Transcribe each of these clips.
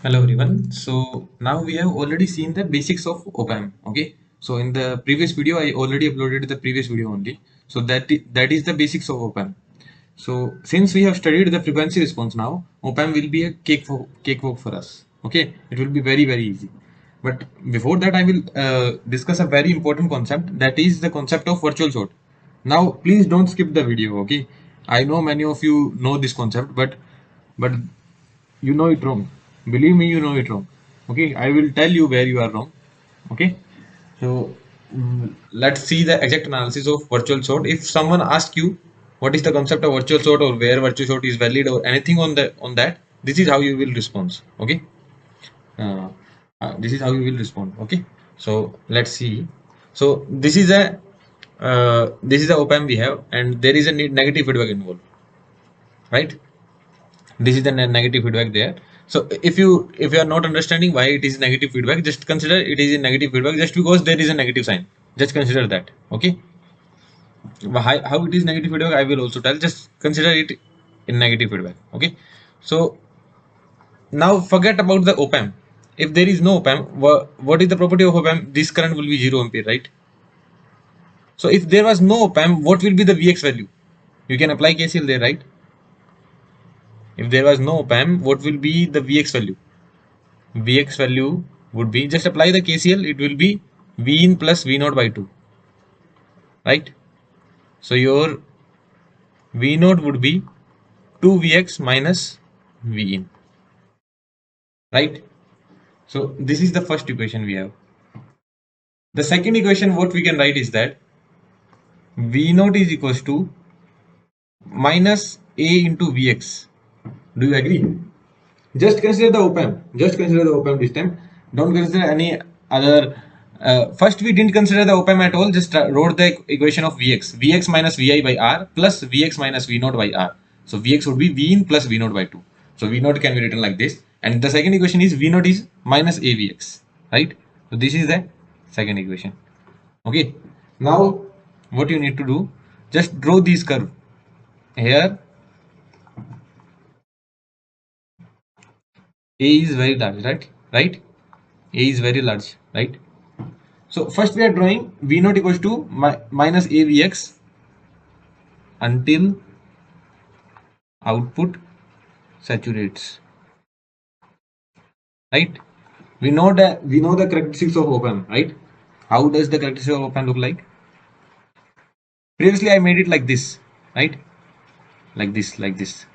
Hello everyone. So now we have already seen the basics of OpAmp. Okay. So in the previous video, I already uploaded the previous video only. So that is the basics of OpAmp. So since we have studied the frequency response now, OpAmp will be a cakewalk for us. Okay. It will be very easy. But before that, I will discuss a very important concept. That is the concept of virtual short. Now, please don't skip the video. Okay. I know many of you know this concept, but you know it wrong. Believe me, you know it wrong. Okay, I will tell you where you are wrong. Okay, so let's see the exact analysis of virtual sort. If someone asks you what is the concept of virtual sort or where virtual sort is valid or anything on that, this is how you will respond. Okay, uh, this is how you will respond. Okay, so let's see. So this is the op amp we have, and there is a negative feedback involved, right? This is the negative feedback there. So if you are not understanding why it is negative feedback, just consider it is a negative feedback just because there is a negative sign. Just consider that. Okay, how it is negative feedback I will also tell. Just consider it in negative feedback. Okay, so now forget about the op amp. If there is no op amp, what is the property of op amp? This current will be 0 ampere, right? So if there was no op amp, what will be the vx value? You can apply KCL there, right? If there was no op amp, what will be the vx value? Vx value would be, just apply the KCL, it will be V in plus V naught by 2, right? So your V naught would be 2Vx minus V in, right? So this is the first equation we have. The second equation what we can write is that V naught is equals to minus A into Vx. Do you agree? Just consider the op amp. Just consider the op amp this time. Don't consider any other. First, we didn't consider the op amp at all. Just wrote the equation of Vx. Vx minus Vi by R plus Vx minus V naught by R. So Vx would be V in plus V naught by 2. So V naught can be written like this. And the second equation is V naught is minus AVx. Right? So this is the second equation. Okay. Now, what you need to do, just draw this curve. Here, A is very large, right? Right? A is very large, right? So first we are drawing V naught equals to minus AVX until output saturates, right? We know the characteristics of op amp, right? How does the characteristic of op amp look like? Previously I made it like this, right? Like this.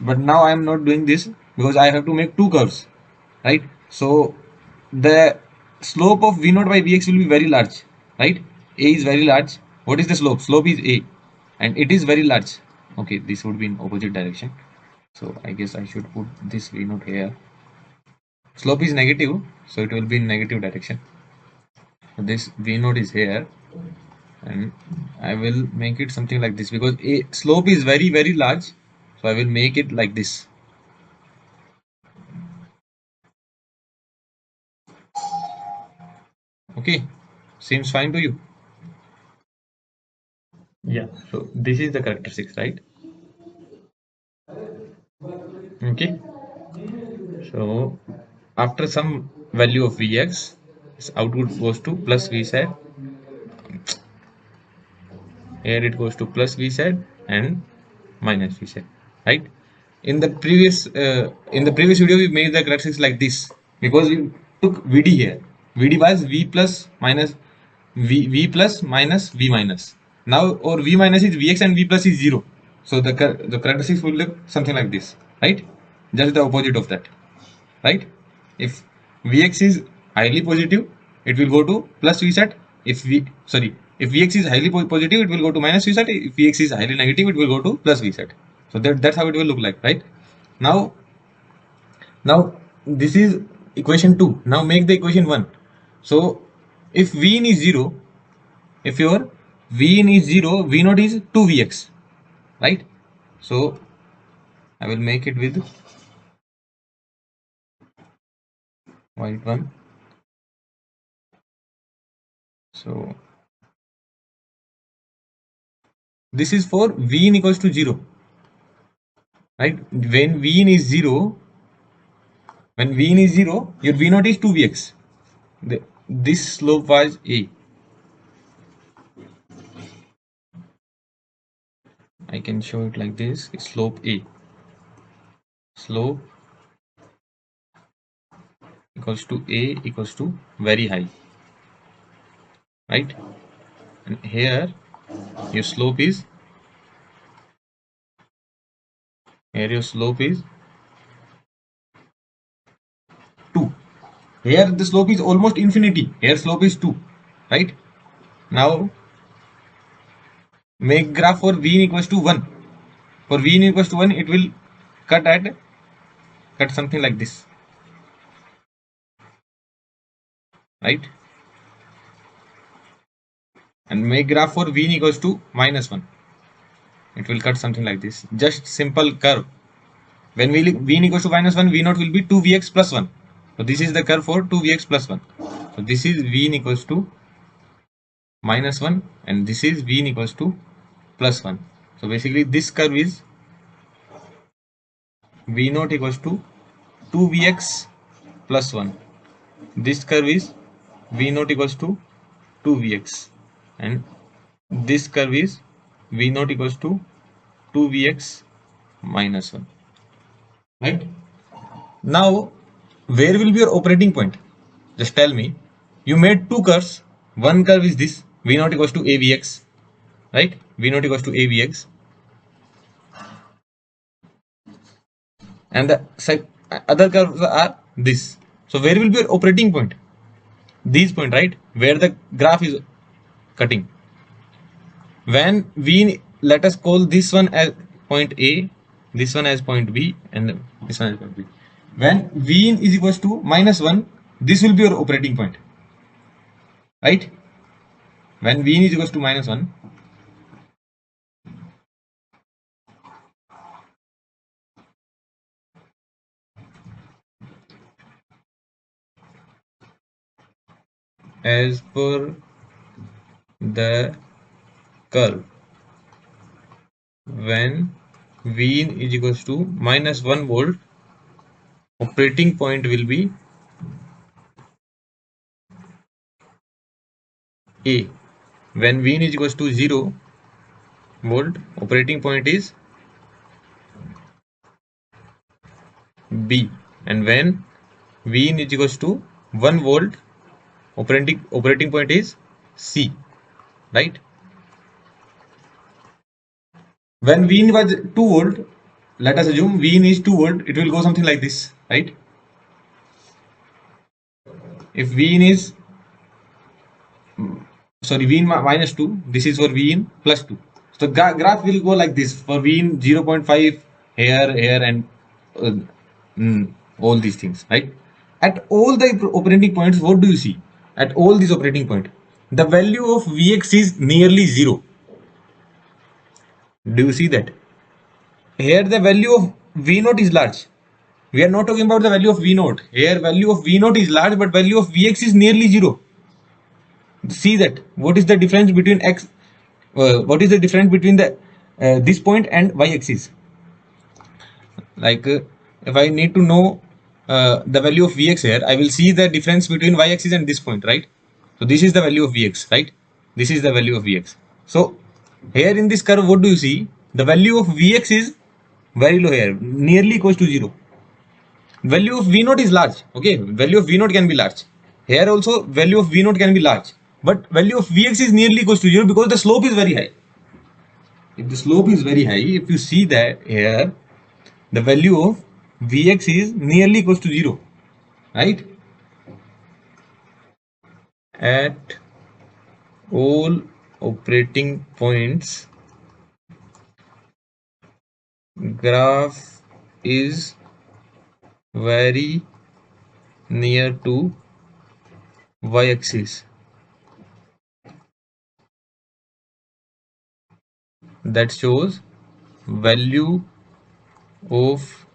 But now I am not doing this because I have to make two curves, right? So the slope of V naught by Vx will be very large, right? A is very large. What is the slope? Slope is A, and it is very large. Okay, this would be in opposite direction. So I guess I should put this V naught here. Slope is negative, so it will be in negative direction. So this V naught is here, and I will make it something like this because a slope is very large. So I will make it like this. Okay, seems fine to you? Yeah. So this is the characteristics, right? Okay. So after some value of Vx, this output goes to plus Vz. Here it goes to plus Vz and minus Vz, right? In the previous video we made the characteristics like this because we took Vd here. Vd was V plus minus V plus minus V minus. Now or V minus is Vx and V plus is 0. So the characteristics will look something like this, right? Just the opposite of that, right? If Vx is highly positive, it will go to plus Vset. If Vx is highly positive, it will go to minus Vset. If Vx is highly negative, it will go to plus Vset. So that's how it will look like, right? Now, now this is equation 2. Now make the equation 1. So if V in is 0, if your V in is 0, V naught is 2Vx, right? So I will make it with white one. So this is for V in equals to 0, right? When V in is 0, When Vin is 0, your V0 is 2Vx. This slope was A. I can show it like this. Slope A. Slope equals to A equals to very high. Right? And here your slope is 2. Here the slope is almost infinity. Here slope is 2. Right? Now make graph for V equals to 1. For V equals to 1, it will cut something like this. Right? And make graph for V equals to -1. It will cut something like this. Just simple curve. When V equals to -1, V0 will be 2Vx plus 1. So this is the curve for 2Vx plus 1. So this is V equals to -1 and this is V equals to plus 1. So basically this curve is V0 equals to 2Vx plus 1. This curve is V0 equals to 2Vx and this curve is V0 equals to 2Vx minus 1. Right? Now, where will be your operating point? Just tell me. You made two curves. One curve is this V0 equals to AVX. Right? V0 equals to AVX. And the other curves are this. So, where will be your operating point? These point, right? Where the graph is cutting. When let us call this one as point A, this one as point B, and this one as point B. When V is equals to -1, this will be your operating point. Right? When V is equals to -1, as per the curve, when V is equals to -1 volt, operating point will be A. When V is equals to 0 volt, operating point is B. And when V is equals to 1 volt, operating point is C. Right? When V was 2 volt, let us assume V is 2 volt, it will go something like this. Right? If V is V in -2, this is for V in +2. So graph will go like this for V in 0.5 here and all these things, right? At all the operating points, what do you see? At all these operating points, the value of Vx is nearly 0. Do you see that? Here the value of V0 is large. We are not talking about the value of V0. Here value of V0 is large, but value of Vx is nearly 0. See that? What is the difference between x? What is the difference between the this point and y-axis? Like if I need to know the value of Vx here, I will see the difference between y-axis and this point, right? So this is the value of Vx, right? This is the value of Vx. So here in this curve, what do you see? The value of Vx is very low here, nearly equals to 0. Value of V0 is large. Okay, value of V0 can be large. Here also value of V0 can be large, but value of Vx is nearly equals to 0 because the slope is very high. If the slope is very high, if you see that here, the value of Vx is nearly equals to 0, right? At all operating points, graph is very near to y-axis. That shows value of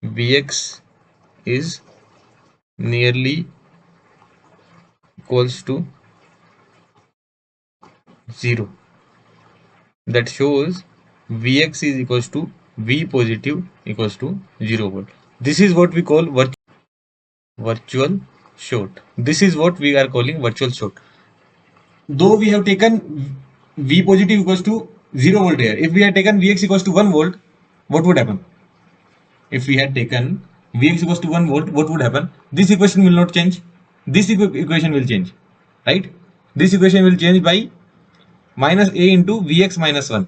Vx is nearly equals to 0. That shows Vx is equals to V positive equals to 0 volt. This is what we call virtual. virtual short. This is what we are calling virtual short. Though we have taken V positive equals to 0 volt here. If we had taken Vx equals to 1 volt, what would happen? If we had taken Vx equals to 1 volt, what would happen? This equation will not change. This equation will change. Right? This equation will change by minus A into Vx minus 1.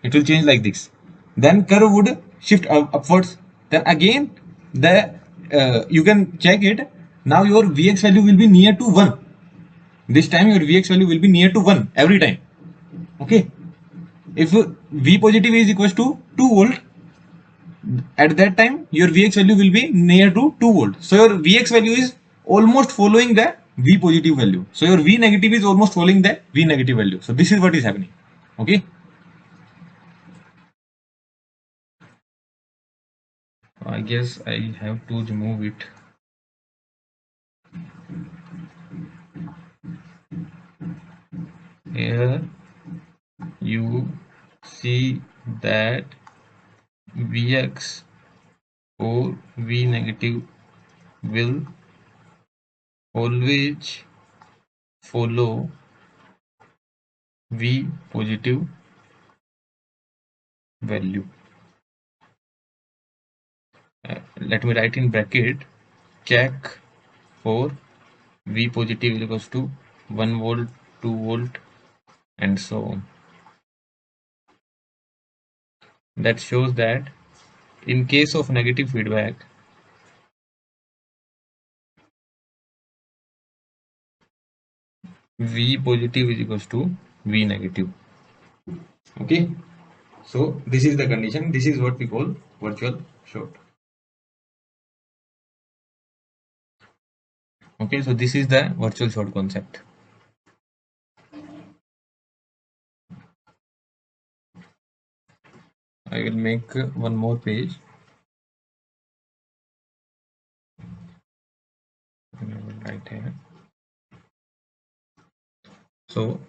It will change like this. Then curve would shift upwards. Then again, you can check it. Now your Vx value will be near to 1. This time your Vx value will be near to 1 every time. Okay. If V positive is equals to 2 volt, at that time your Vx value will be near to 2 volt. So your Vx value is almost following the V positive value. So your V negative is almost following the V negative value. So this is what is happening. Okay. I guess I have to remove it. Here you see that Vx or V negative will always follow V positive value. Let me write in bracket check for V positive equals to 1 volt, 2 volt, and so on. That shows that in case of negative feedback, V positive is equals to V negative. Okay. So this is the condition. This is what we call virtual short. Okay. So this is the virtual short concept. I will make one more page. Right here. So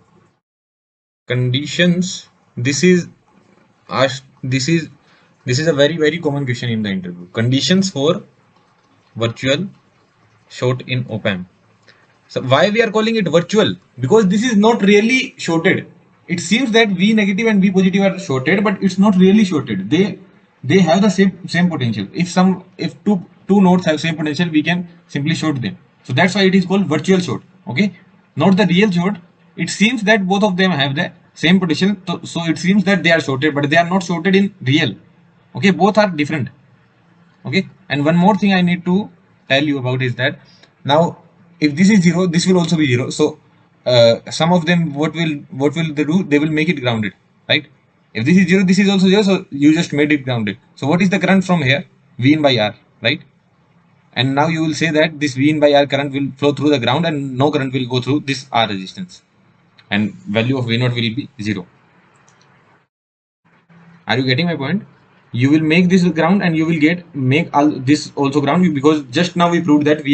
conditions. This is a very common question in the interview. Conditions for virtual short in OpAmp. So why we are calling it virtual? Because this is not really shorted. It seems that V negative and V positive are shorted, but it's not really shorted. They have the same potential. If two nodes have same potential, we can simply short them. So that's why it is called virtual short. Okay, not the real short. It seems that both of them have the same potential. So it seems that they are shorted, but they are not shorted in real. Okay, both are different. Okay, and one more thing I need to tell you about is that now if this is 0, this will also be 0. So some of them, what will they do? They will make it grounded, right? If this is 0, this is also 0, so you just made it grounded. So what is the current from here? V in by R, right? And now you will say that this V in by R current will flow through the ground and no current will go through this R resistance, and value of V0 will be 0. Are you getting my point? You will make this ground and you will make all this also ground, because just now we proved that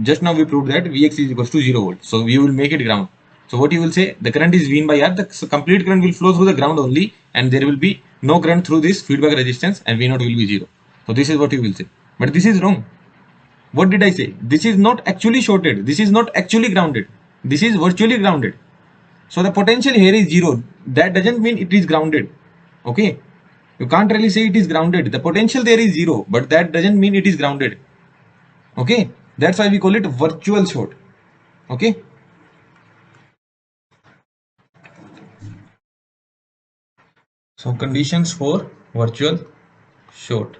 just now we proved that Vx is equals to 0 volt. So we will make it ground. So what you will say, the current is V in by R, the complete current will flow through the ground only, and there will be no current through this feedback resistance, and V0 will be 0. So this is what you will say. But this is wrong. What did I say? This is not actually shorted. This is not actually grounded. This is virtually grounded. So the potential here is 0. That doesn't mean it is grounded. Okay. You can't really say it is grounded. The potential there is 0, but that doesn't mean it is grounded. Okay. That's why we call it virtual short. Okay. So conditions for virtual short.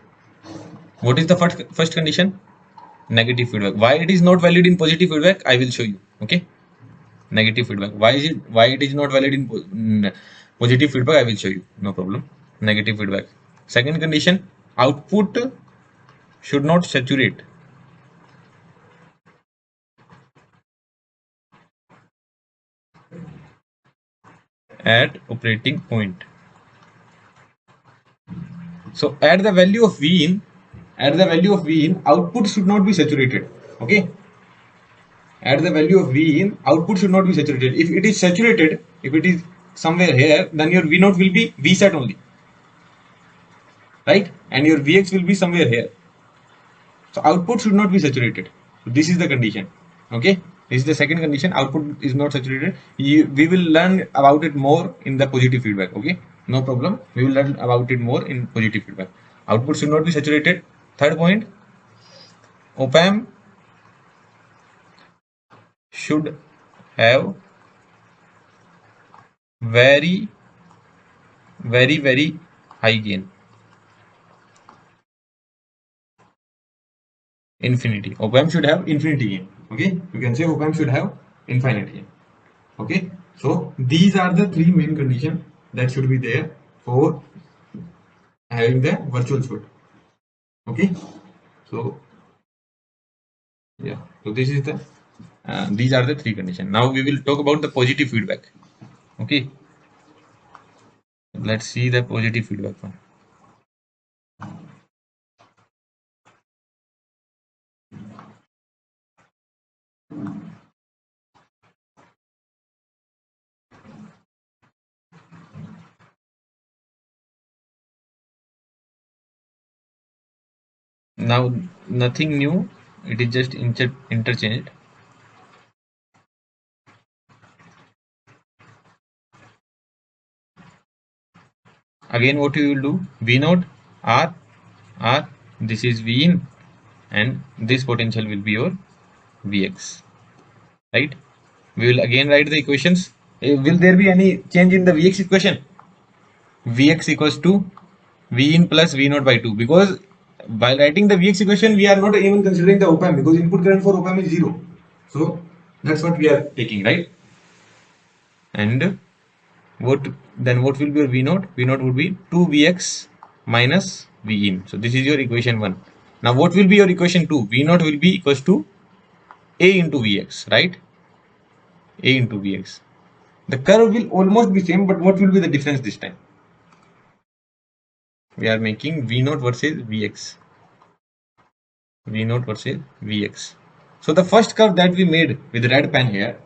What is the first condition? Negative feedback. Why it is not valid in positive feedback? I will show you. Okay. Negative feedback. Why it is not valid in positive feedback? I will show you. No problem. Negative feedback. Second condition, output should not saturate at operating point. So at the value of V in, output should not be saturated. Okay. At the value of V in, output should not be saturated. If it is saturated, if it is somewhere here, then your V0 will be Vsat only. Right? And your Vx will be somewhere here. So output should not be saturated. So this is the condition. Okay, this is the second condition. Output is not saturated. We will learn about it more in the positive feedback. Okay, no problem. We will learn about it more in positive feedback. Output should not be saturated. Third point, OpAmp should have very very high gain. Infinity. OpAmp should have infinity gain. Okay, you can say OpAmp should have infinite gain. Okay, so these are the three main conditions that should be there for having the virtual short. Okay, so yeah, so this is the these are the three conditions. Now we will talk about the positive feedback. Okay, let's see the positive feedback one. Now nothing new, it is just interchanged. Again, what you will do, v naught r r, this is v in, and this potential will be your vx, right? We will again write the equations. Will there be any change in the vx equation? Vx equals to v in plus v naught by 2, because while writing the vx equation we are not even considering the op amp, because input current for op amp is 0. So that's what we are taking, right? And what will be your v naught? V naught would be 2vx minus v in. So this is your equation 1. Now what will be your equation 2? V naught will be equals to a into vx, right? A into vx. The curve will almost be same, but what will be the difference this time? We are making v naught versus vx. V naught versus vx. So the first curve that we made with red pen here,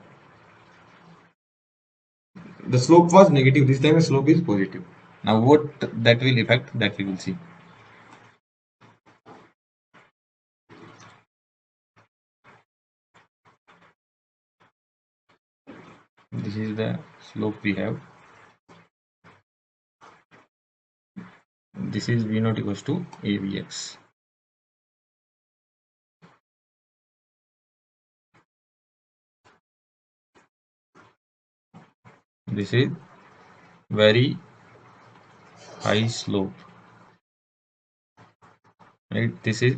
the slope was negative. This time the slope is positive. Now what that will affect, that we will see. This is the slope we have. This is v naught equals to avx. This is very high slope, right? This is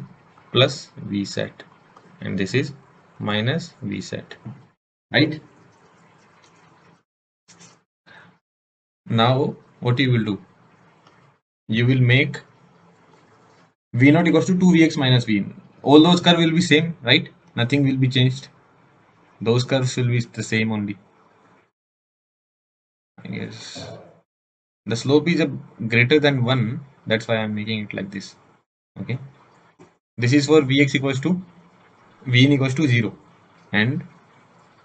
plus v set, and this is minus v set, right? Now what you will do, you will make v naught equals to 2vx minus v in. All those curves will be same, right? Nothing will be changed. Those curves will be the same only. Yes. The slope is a greater than 1. That's why I'm making it like this. Okay. This is for vx equals to v in equals to 0. And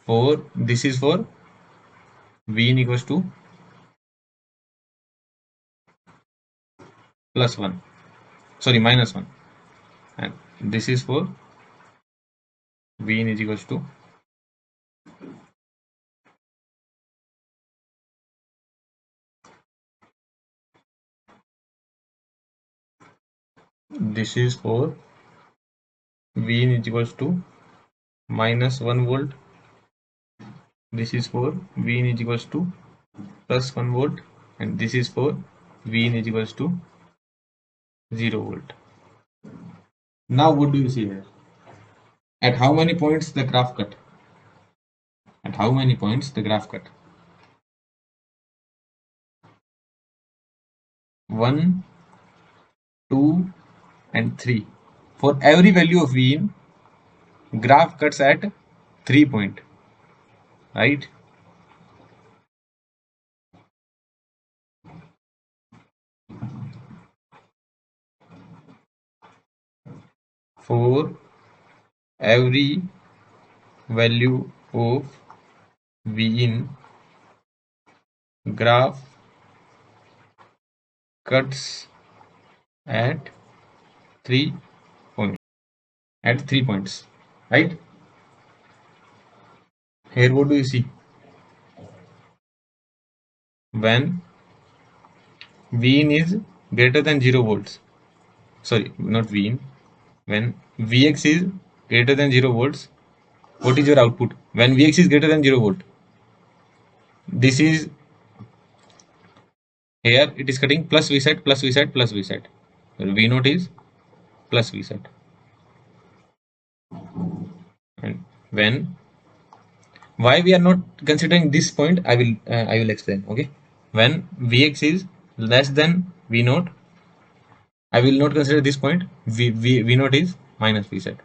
for this is for v in equals to plus 1. Sorry, minus 1. And this is for v in is equals to this is for v in is equals to minus 1 volt. This is for v in is equals to plus 1 volt, and this is for v in is equals to 0 volt. Now what do you see here? At how many points the graph cut? At how many points the graph cut? 1, 2, and 3. For every value of v in, graph cuts at 3 point, right? For every value of v in, graph cuts at 3 points. at 3 points, right? Here, what do you see? When V in is greater than 0 volts, sorry, not V in, when Vx is greater than 0 volts, what is your output? When Vx is greater than 0 volt, this is here it is cutting plus V set plus V set plus V set. V naught is plus V set. And when why we are not considering this point, I will explain. Okay, when Vx is less than V naught, I will not consider this point. V naught is minus V set.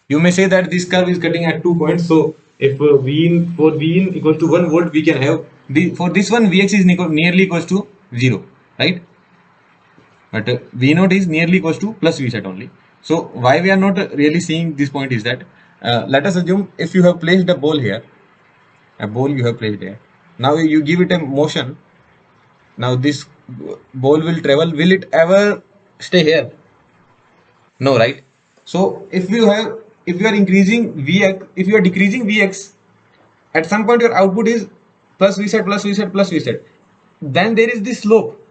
You may say that this curve is cutting at 2 points. So if V in equals to 1 volt, we can have for this one Vx is nearly equals to 0, right? But V naught is nearly equals to plus V set only. So why we are not really seeing this point is that let us assume if you have placed a ball here, a ball you have placed here. Now you give it a motion. Now this ball will travel. Will it ever stay here? No, right? So if you are increasing Vx, if you are decreasing Vx, at some point your output is plus V set plus V set plus V set. Then there is this slope.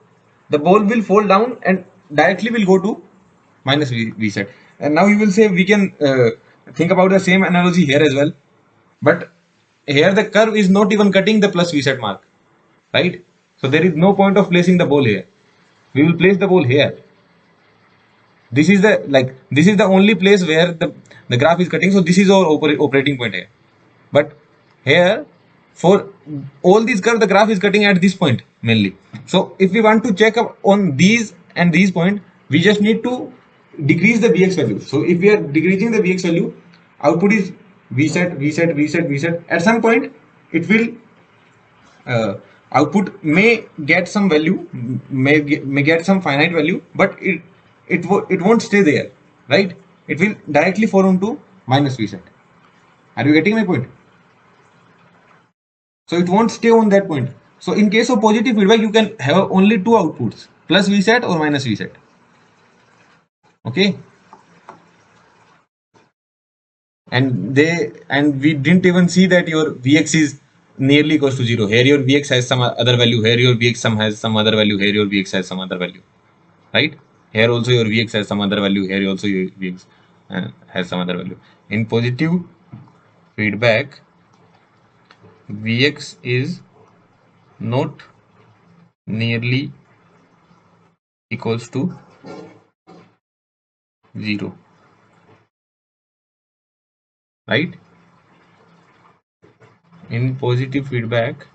The ball will fall down and directly will go to minus V set. And now you will say we can think about the same analogy here as well. But here the curve is not even cutting the plus V set mark, right? So there is no point of placing the ball here. We will place the ball here. This is the only place where the graph is cutting. So this is our operating point here. But here for all these curves, the graph is cutting at this point mainly. So if we want to check up on these and these point, we just need to decrease the Vx value. So if we are decreasing the Vx value, output is V set, V set, V set, V set. At some point, it will output may get some value, may get some finite value, but it won't stay there, right? It will directly fall into minus V set. Are you getting my point? So it won't stay on that point. So in case of positive feedback, you can have only two outputs, plus V set or minus V set. Okay. And we didn't even see that your Vx is nearly equals to 0. Here your Vx has some other value. Here your Vx has some other value. Here your Vx has some other value. Right? Here also your Vx has some other value. Here also your Vx has some other value. In positive feedback, Vx is not nearly equals to 0. Right? In positive feedback,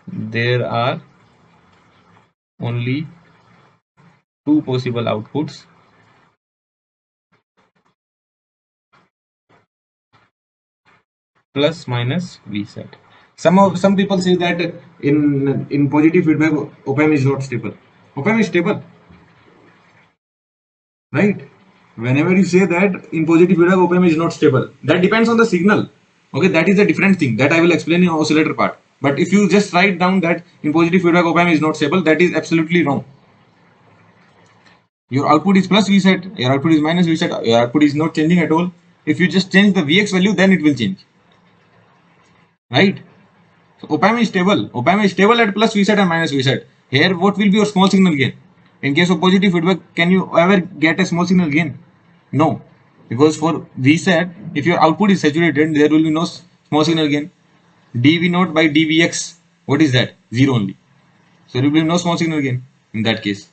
there are only two possible outputs, plus minus V set. Some people say that in positive feedback OpAmp is not stable. OpAmp is stable, right? Whenever you say that in positive feedback OpAmp is not stable, that depends on the signal. Okay, that is a different thing that I will explain in oscillator part. But if you just write down that in positive feedback OpAmp is not stable, that is absolutely wrong. Your output is plus V set, your output is minus V set, your output is not changing at all. If you just change the Vx value, then it will change, right? So OpAmp is stable. OpAmp is stable at plus V set and minus V set. Here, what will be your small signal gain? In case of positive feedback, can you ever get a small signal gain? No, because for V set, if your output is saturated, there will be no small signal gain. dV naught by dVx, what is that? 0 only. So there will be no small signal gain in that case,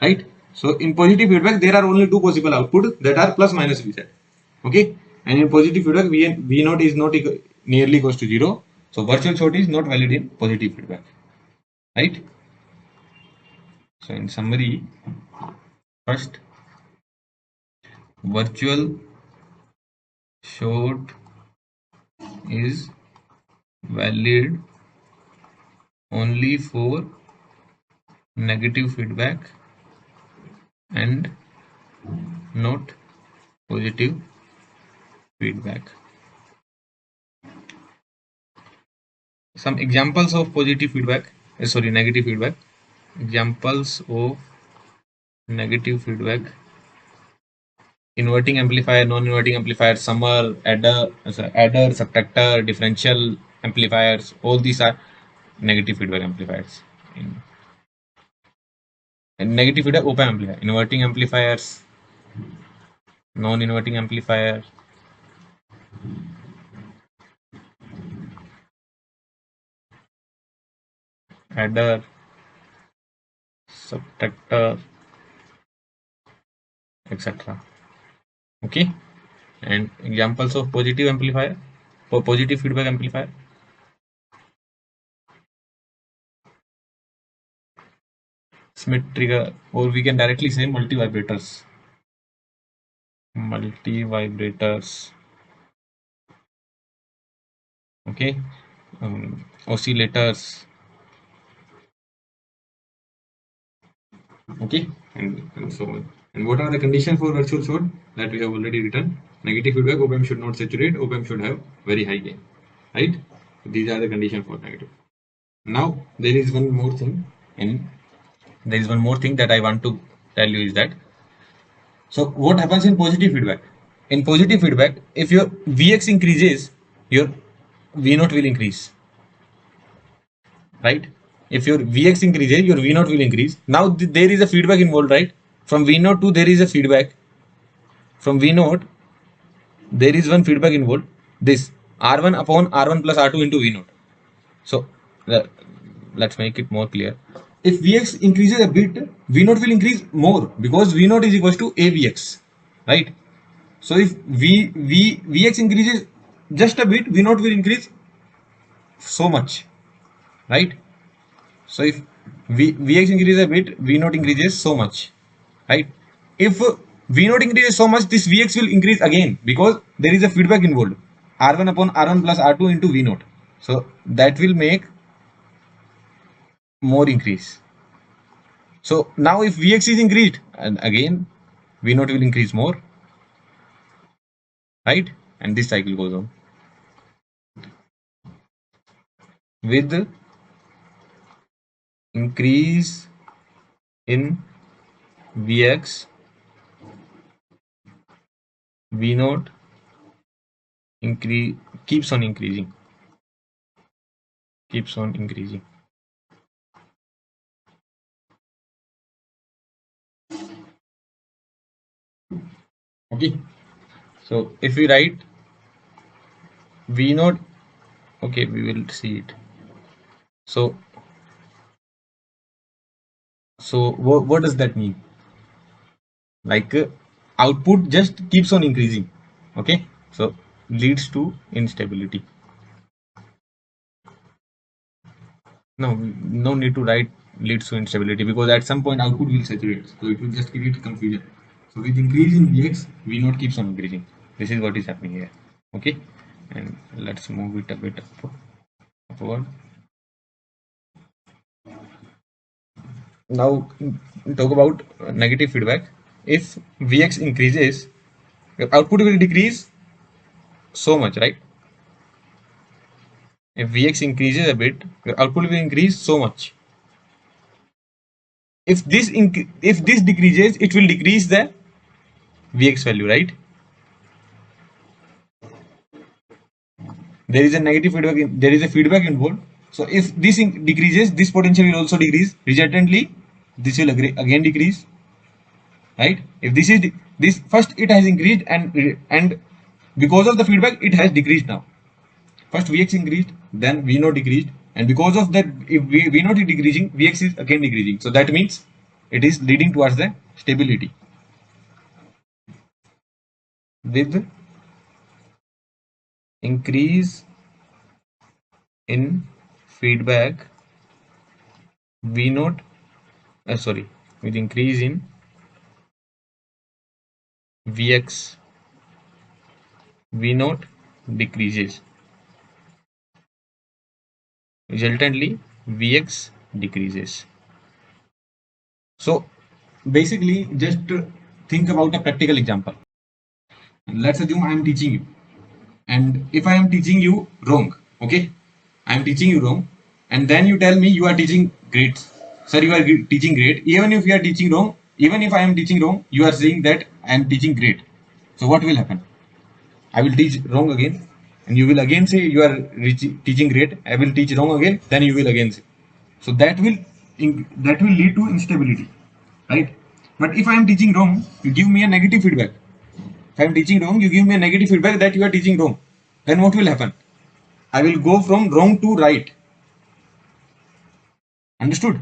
right? So in positive feedback, there are only two possible outputs that are plus minus V set. Okay, and in positive feedback, V naught is not nearly equals to 0. So virtual short is not valid in positive feedback, right? So in summary, first, virtual short is valid only for negative feedback and not positive feedback. Some examples of positive feedback, negative feedback. Examples of negative feedback inverting amplifier, non-inverting amplifier, summer, adder, subtractor, differential amplifiers. All these are negative feedback amplifiers. And negative feedback OpAmp amplifier, inverting amplifiers, non-inverting amplifier, adder, subtractor, etc. Okay, and examples of positive amplifier, positive feedback amplifier. Smith trigger, or we can directly say multivibrators. Multivibrators. Okay, oscillators. Okay, and so on. And what are the conditions for virtual short that we have already written? Negative feedback, OpAmp should not saturate, OpAmp should have very high gain, right? These are the conditions for negative. Now there is one more thing, and there is one more thing that I want to tell you is that, so what happens in positive feedback? In positive feedback, if your Vx increases, your V0 will increase, right? If your Vx increases, your V0 will increase. Now there is a feedback involved, right? From V0 to there is a feedback. From V0, there is one feedback involved. This R1 upon R1 plus R2 into V0. So let's make it more clear. If Vx increases a bit, V0 will increase more because V0 is equal to AVx, right? So if Vx increases just a bit, V0 will increase so much, right? So if Vx increases a bit, V0 increases so much, right? If V0 increases so much, this Vx will increase again because there is a feedback involved. R1 upon R1 plus R2 into V0. So that will make more increase. So now if Vx is increased, and again V0 will increase more, right? And this cycle goes on. With increase in Vx, V0 keeps on increasing. Keeps on increasing. Okay. So if we write V0, okay, we will see it. So what does that mean? Like output just keeps on increasing. Okay. So leads to instability. No need to write leads to instability because at some point output will saturate. So it will just create confusion. So with increase in Vx, V0 keeps on increasing. This is what is happening here. Okay. And let's move it a bit upward. Now talk about negative feedback. If Vx increases, your output will decrease so much, right? If Vx increases a bit, your output will increase so much. If this decreases, it will decrease the Vx value, right? There is a negative feedback. There is a feedback involved. So if this decreases, this potential will also decrease. Resultantly, this will again decrease, right? If this is this first, it has increased and because of the feedback, it has decreased now. First Vx increased, then V0 decreased, and because of that, if V0 is decreasing, Vx is again decreasing. So that means it is leading towards the stability. With increase in feedback, V0, with increase in Vx, V0 decreases. Resultantly, Vx decreases. So basically, just think about a practical example. Let's assume I am teaching you, and if I am teaching you wrong, okay, I am teaching you wrong, and then you tell me you are teaching great, sir, you are teaching great. Even if you are teaching wrong, even if I am teaching wrong, you are saying that I am teaching great. So what will happen? I will teach wrong again, and you will again say you are teaching great. I will teach wrong again, then you will again say. So that will lead to instability, right? But if I am teaching wrong, you give me a negative feedback. If I am teaching wrong, you give me a negative feedback that you are teaching wrong. Then what will happen? I will go from wrong to right. Understood?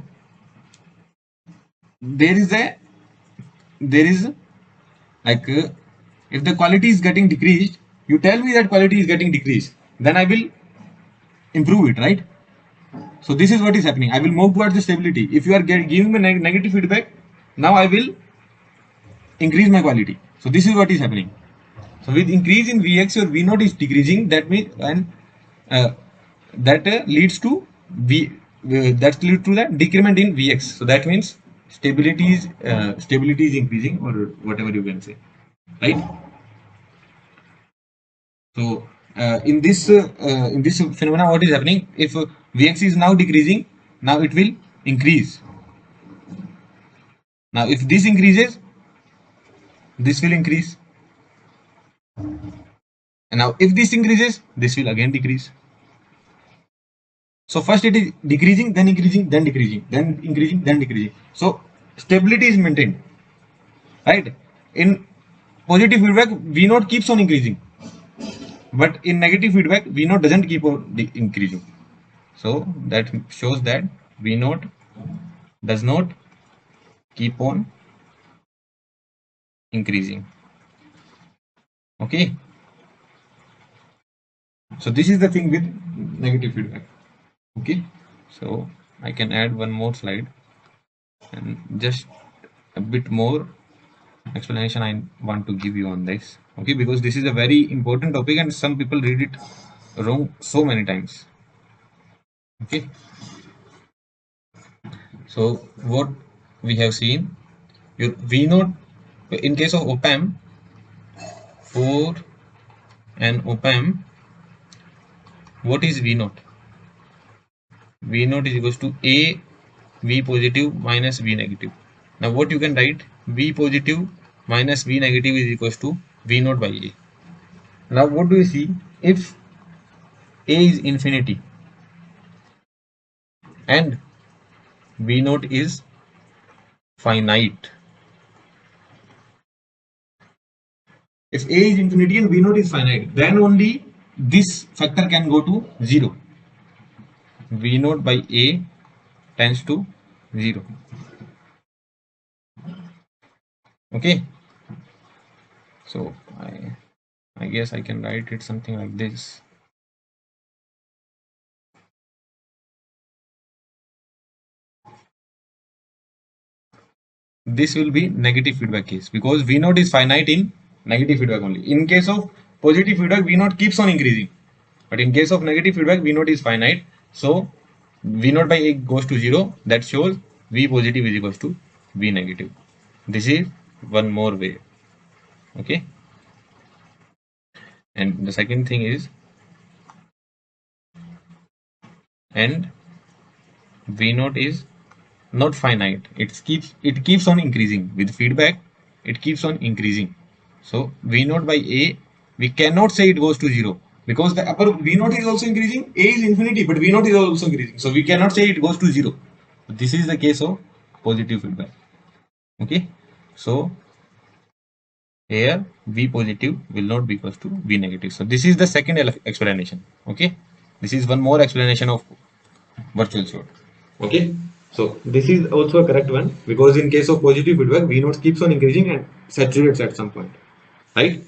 There is a there is like if the quality is getting decreased, you tell me that quality is getting decreased. Then I will improve it, right? So this is what is happening. I will move towards the stability. If you are giving me negative feedback, now I will increase my quality. So this is what is happening. So with increase in Vx, your V naught is decreasing. That means uh, that leads to that leads to the decrement in Vx. So that means stability is increasing, or whatever you can say, right? So in this phenomena, what is happening? If Vx is now decreasing, now it will increase. Now if this increases, this will increase. And now if this increases, this will again decrease. So first it is decreasing, then increasing, then decreasing, then increasing, then decreasing. So stability is maintained, right? In positive feedback, V naught keeps on increasing, but in negative feedback, V naught doesn't keep on increasing. So that shows that V naught does not keep on increasing. Okay. So this is the thing with negative feedback. Okay. So I can add one more slide and just a bit more explanation I want to give you on this. Okay, because this is a very important topic and some people read it wrong so many times. Okay. So what we have seen, your V naught in case of OpAmp, for an OpAmp, what is V naught? V naught is equals to A V positive minus V negative. Now what you can write, V positive minus V negative is equals to V naught by A. Now what do you see? If A is infinity and V naught is finite. If A is infinity and V naught is finite, then only this factor can go to 0. V naught by A tends to 0. Okay. So I guess I can write it something like this. This will be negative feedback case because V naught is finite in negative feedback only. In case of positive feedback, V naught keeps on increasing. But in case of negative feedback, V naught is finite. So V naught by A goes to 0. That shows V positive is equals to V negative. This is one more way. Okay. And the second thing is, and V naught is not finite. It keeps on increasing with feedback. It keeps on increasing. So V naught by A, we cannot say it goes to 0 because the upper V naught is also increasing. A is infinity, but V naught is also increasing. So we cannot say it goes to 0. This is the case of positive feedback. Okay. So here V positive will not be equals to V negative. So this is the second explanation. Okay. This is one more explanation of virtual short. Okay. So this is also a correct one because in case of positive feedback, V naught keeps on increasing and saturates at some point, right?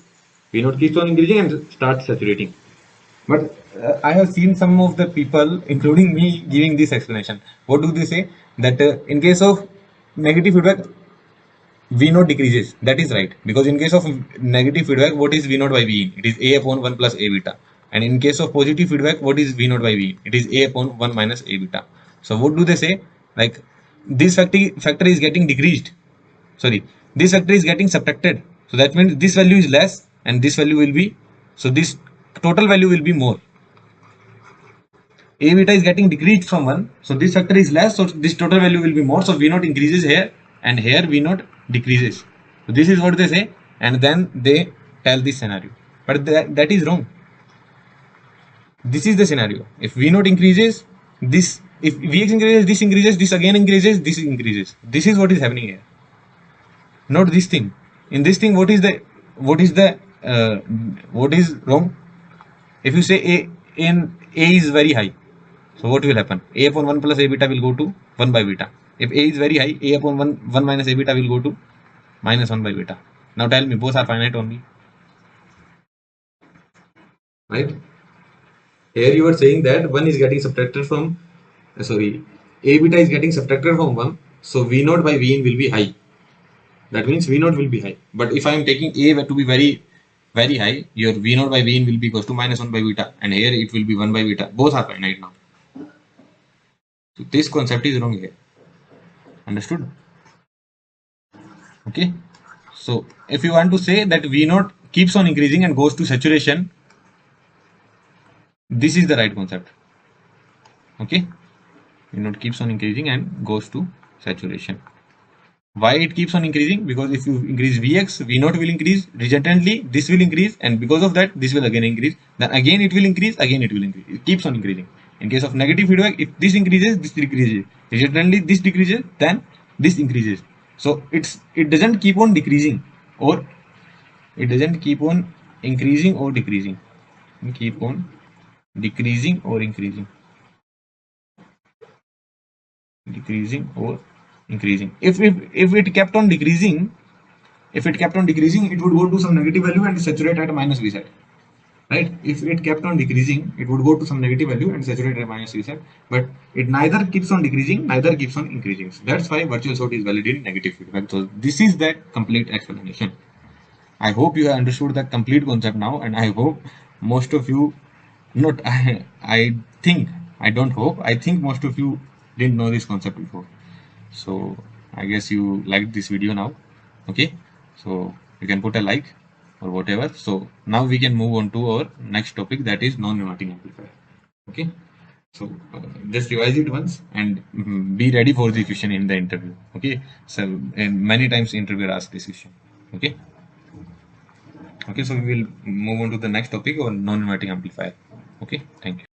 V naught keeps on increasing and starts saturating. But I have seen some of the people, including me, giving this explanation. What do they say? That in case of negative feedback, V naught decreases. That is right. Because in case of negative feedback, what is V naught by V? It is A upon 1 plus A beta. And in case of positive feedback, what is V naught by V? It is A upon 1 minus A beta. So what do they say? Like this factor is getting decreased. Sorry, this factor is getting subtracted. So that means this value is less and this value will be, so this total value will be more. A beta is getting decreased from 1. So this factor is less. So this total value will be more. So V naught increases here and here V naught decreases. So this is what they say. And then they tell this scenario, but that is wrong. This is the scenario. If V naught increases, this, if Vx increases, this increases, this again increases, this increases. This is what is happening here, not this thing. In this thing, what is the uh, what is wrong? If you say A is very high, so what will happen? A upon 1 plus A beta will go to 1 by beta. If A is very high, A upon 1 minus A beta will go to minus 1 by beta. Now tell me, both are finite only, right? Here you are saying that 1 is getting subtracted from, sorry, A beta is getting subtracted from 1, so V naught by V in will be high. That means V naught will be high. But if I am taking A to be very high, your V naught by V in will be equals to minus 1 by beta, and here it will be 1 by beta. Both are finite now. So this concept is wrong here. Understood? Okay. So if you want to say that V naught keeps on increasing and goes to saturation, this is the right concept. Okay. V naught keeps on increasing and goes to saturation. Why it keeps on increasing? Because if you increase Vx, V naught will increase, resultantly this will increase, and because of that this will again increase, then again it will increase, again it will increase. It keeps on increasing. In case of negative feedback, if this increases, this decreases, resultantly this decreases, then this increases. So it doesn't keep on decreasing, or it doesn't keep on increasing or decreasing. It keep on decreasing or increasing. Decreasing or increasing. If it kept on decreasing, if it kept on decreasing, it would go to some negative value and saturate at minus V side, right? If it kept on decreasing, it would go to some negative value and saturate at minus V side, but it neither keeps on decreasing, neither keeps on increasing. So that's why virtual short is valid in negative feedback. So this is that complete explanation. I hope you have understood that complete concept now, and I hope most of you, not I think, I don't hope, I think most of you didn't know this concept before. So I guess you liked this video now. Okay, so you can put a like or whatever. So now we can move on to our next topic, that is non-inverting amplifier. Okay, so just revise it once and be ready for the question in the interview. Okay, so and many times interviewer asks this question. Okay. Okay, so we will move on to the next topic, or non-inverting amplifier. Okay, thank you.